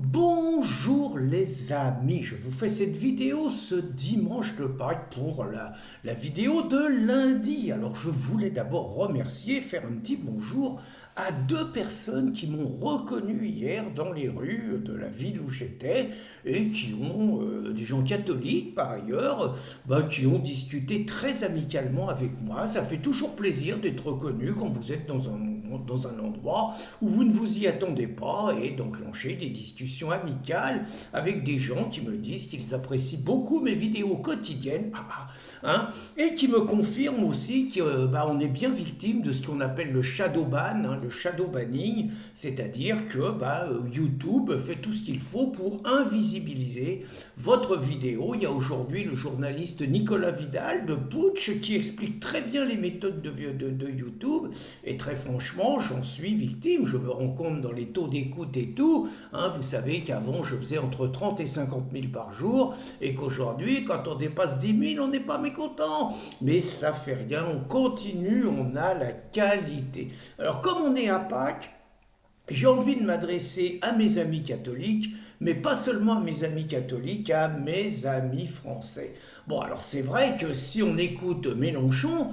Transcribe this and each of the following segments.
Bonjour les amis, je vous fais cette vidéo ce dimanche de Pâques pour la vidéo de lundi. Alors je voulais d'abord remercier, faire un petit bonjour à deux personnes qui m'ont reconnu hier dans les rues de la ville où j'étais et qui ont, des gens catholiques par ailleurs, qui ont discuté très amicalement avec moi. Ça fait toujours plaisir d'être reconnu quand vous êtes dans un endroit où vous ne vous y attendez pas et d'enclencher des discussions amicales avec des gens qui me disent qu'ils apprécient beaucoup mes vidéos quotidiennes et qui me confirment aussi qu'on est bien victime de ce qu'on appelle le shadow ban, le shadow banning, c'est-à-dire que YouTube fait tout ce qu'il faut pour invisibiliser votre vidéo. Il y a aujourd'hui le journaliste Nicolas Vidal de Putsch qui explique très bien les méthodes de YouTube et très franchement j'en suis victime. Je me rends compte dans les taux d'écoute et tout. Vous savez qu'avant je faisais entre 30 et 50 000 par jour et qu'aujourd'hui quand on dépasse 10 000 on n'est pas mécontent. Mais ça fait rien, on continue, on a la qualité. Alors comme on est à Pâques, j'ai envie de m'adresser à mes amis catholiques, mais pas seulement à mes amis catholiques, à mes amis français. Bon, alors c'est vrai que si on écoute Mélenchon,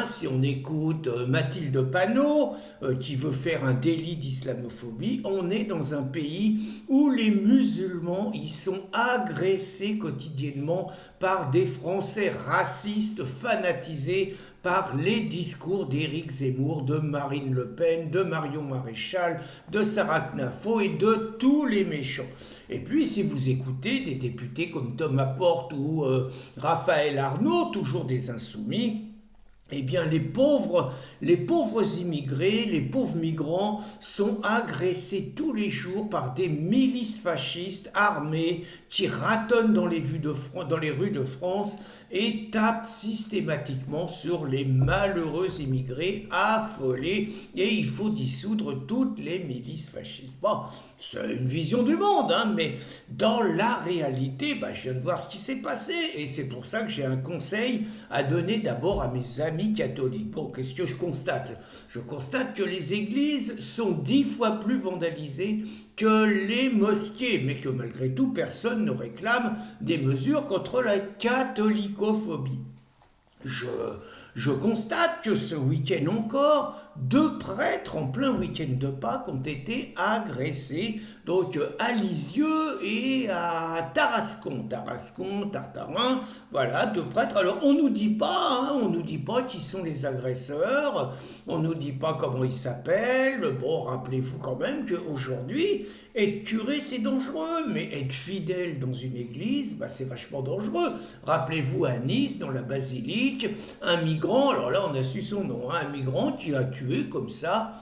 si on écoute Mathilde Panot, qui veut faire un délit d'islamophobie, on est dans un pays où les musulmans y sont agressés quotidiennement par des Français racistes, fanatisés par les discours d'Éric Zemmour, de Marine Le Pen, de Marion Maréchal, de Sarah Knafo et de tous les méchants. Et puis si vous écoutez des députés comme Thomas Porte ou Raphaël Arnaud, toujours des insoumis, eh bien les pauvres immigrés, les pauvres migrants sont agressés tous les jours par des milices fascistes armées qui ratonnent dans les rues de France et tapent systématiquement sur les malheureux immigrés affolés et il faut dissoudre toutes les milices fascistes. Bon, c'est une vision du monde, mais dans la réalité, je viens de voir ce qui s'est passé et c'est pour ça que j'ai un conseil à donner d'abord à mes amis catholiques. Bon, qu'est-ce que je constate? Je constate que les églises sont 10 fois plus vandalisées que les mosquées, mais que malgré tout, personne ne réclame des mesures contre la catholicophobie. Je, je constate que ce week-end encore, deux prêtres en plein week-end de Pâques ont été agressés, donc à Lisieux et à Tarascon, Tartarin, voilà, deux prêtres. Alors on nous dit pas, on nous dit pas qui sont les agresseurs, on nous dit pas comment ils s'appellent. Bon, rappelez-vous quand même qu'aujourd'hui, être curé c'est dangereux, mais être fidèle dans une église, c'est vachement dangereux. Rappelez-vous à Nice, dans la basilique, un migrant, alors là on a su son nom, un migrant qui a tué comme ça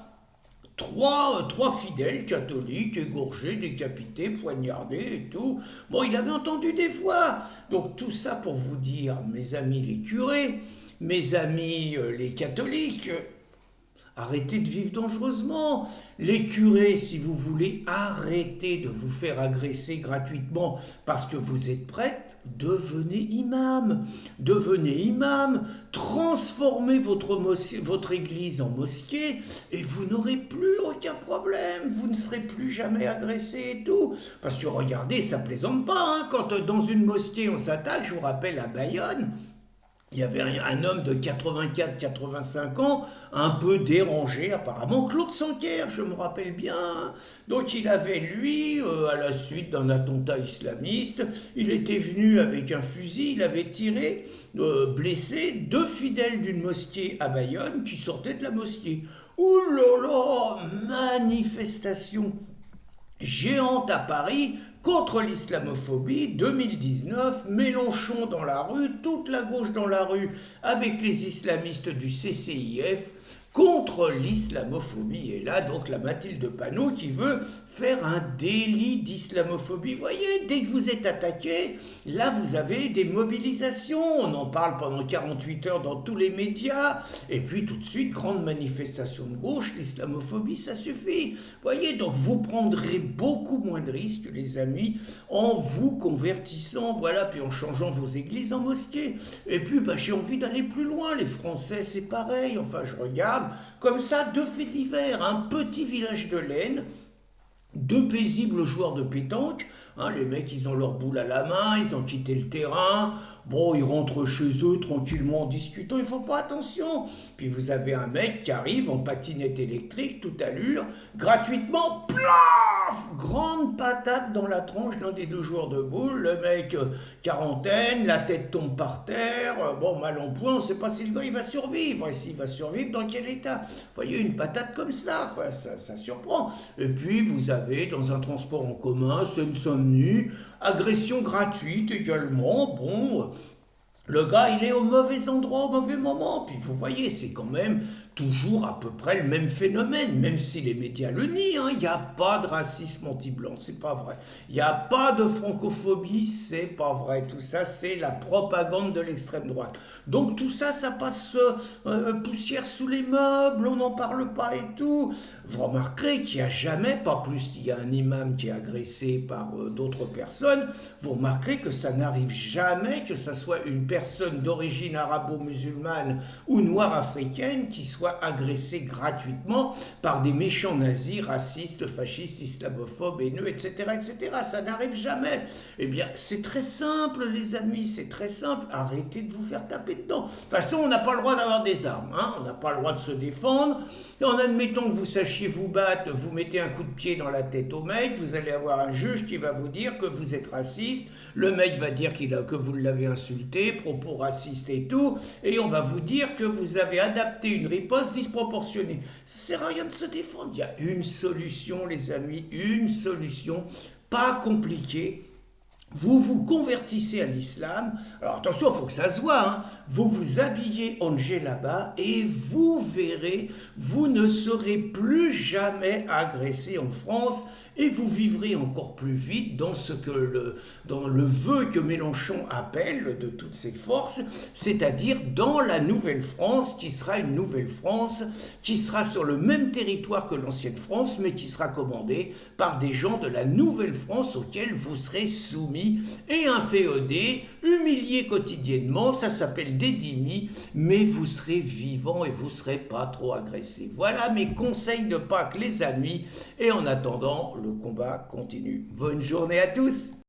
trois fidèles catholiques, égorgés, décapités, poignardés et tout. Bon, il avait entendu des voix. Donc tout ça pour vous dire, mes amis les curés, mes amis les catholiques, arrêtez de vivre dangereusement. Les curés, si vous voulez arrêter de vous faire agresser gratuitement parce que vous êtes prêtre, devenez imam. Devenez imam, transformez votre église en mosquée et vous n'aurez plus aucun problème. Vous ne serez plus jamais agressé et tout. Parce que regardez, ça plaisante pas. Quand dans une mosquée on s'attaque, je vous rappelle à Bayonne, il y avait un homme de 84-85 ans, un peu dérangé apparemment, Claude Sanquer, je me rappelle bien. Donc il avait, lui, à la suite d'un attentat islamiste, il était venu avec un fusil, il avait tiré, blessé deux fidèles d'une mosquée à Bayonne qui sortaient de la mosquée. Ouh là là, manifestation géante à Paris contre l'islamophobie, 2019, Mélenchon dans la rue, toute la gauche dans la rue avec les islamistes du CCIF contre l'islamophobie. Et là, donc, la Mathilde Panot qui veut faire un délit d'islamophobie. Vous voyez, dès que vous êtes attaqué, là, vous avez des mobilisations. On en parle pendant 48 heures dans tous les médias. Et puis, tout de suite, grande manifestation de gauche, l'islamophobie, ça suffit. Vous voyez, donc, vous prendrez beaucoup moins de risques, les amis, en vous convertissant, voilà, puis en changeant vos églises en mosquées. Et puis, j'ai envie d'aller plus loin. Les Français, c'est pareil. Enfin, je regarde comme ça deux faits divers. Un petit village de l'Aisne deux paisibles joueurs de pétanque. Hein, les mecs, ils ont leur boule à la main, ils ont quitté le terrain. Bon, ils rentrent chez eux tranquillement en discutant, ils font pas attention. Puis vous avez un mec qui arrive en patinette électrique, toute allure, gratuitement, plaf, grande patate dans la tronche d'un des deux joueurs de boule. Le mec, quarantaine, la tête tombe par terre. Bon, mal en point, on sait pas si le gars il va survivre. Et s'il va survivre, dans quel état? Vous voyez, une patate comme ça, quoi, ça surprend. Et puis vous avez dans un transport en commun, Seine-Saint-Denis, agression gratuite également. Bon, le gars, il est au mauvais endroit, au mauvais moment. Puis vous voyez, c'est quand même toujours à peu près le même phénomène, même si les médias le nient. Hein. Il n'y a pas de racisme anti-blanc, c'est pas vrai. Il n'y a pas de francophobie, c'est pas vrai. Tout ça, c'est la propagande de l'extrême droite. Donc tout ça, ça passe poussière sous les meubles, on n'en parle pas et tout. Vous remarquerez qu'il n'y a jamais, pas plus qu'il y a un imam qui est agressé par d'autres personnes, vous remarquerez que ça n'arrive jamais que ça soit une personne d'origine arabo-musulmane ou noire africaine qui soit agressée gratuitement par des méchants nazis, racistes, fascistes, islamophobes, haineux, etc., etc. Ça n'arrive jamais. Eh bien, c'est très simple, les amis, c'est très simple. Arrêtez de vous faire taper dedans. De toute façon, on n'a pas le droit d'avoir des armes. Hein. On n'a pas le droit de se défendre. Et en admettant que vous sachiez vous battre, vous mettez un coup de pied dans la tête au mec, vous allez avoir un juge qui va vous dire que vous êtes raciste. Le mec va dire que vous l'avez insulté, propos racistes et tout, et on va vous dire que vous avez adapté une riposte disproportionnée. Ça sert à rien de se défendre. Il y a une solution, les amis, une solution, pas compliquée. Vous vous convertissez à l'islam. Alors attention, il faut que ça se voit. Hein. Vous vous habillez en djellaba et vous verrez, vous ne serez plus jamais agressé en France et vous vivrez encore plus vite dans le vœu que Mélenchon appelle de toutes ses forces, c'est-à-dire dans la nouvelle France qui sera une nouvelle France qui sera sur le même territoire que l'ancienne France mais qui sera commandée par des gens de la nouvelle France auxquels vous serez soumis et inféodés, humiliés quotidiennement, ça s'appelle des dhimmis, mais vous serez vivants et vous ne serez pas trop agressés. Voilà mes conseils de Pâques, les amis, et en attendant, le combat continue. Bonne journée à tous!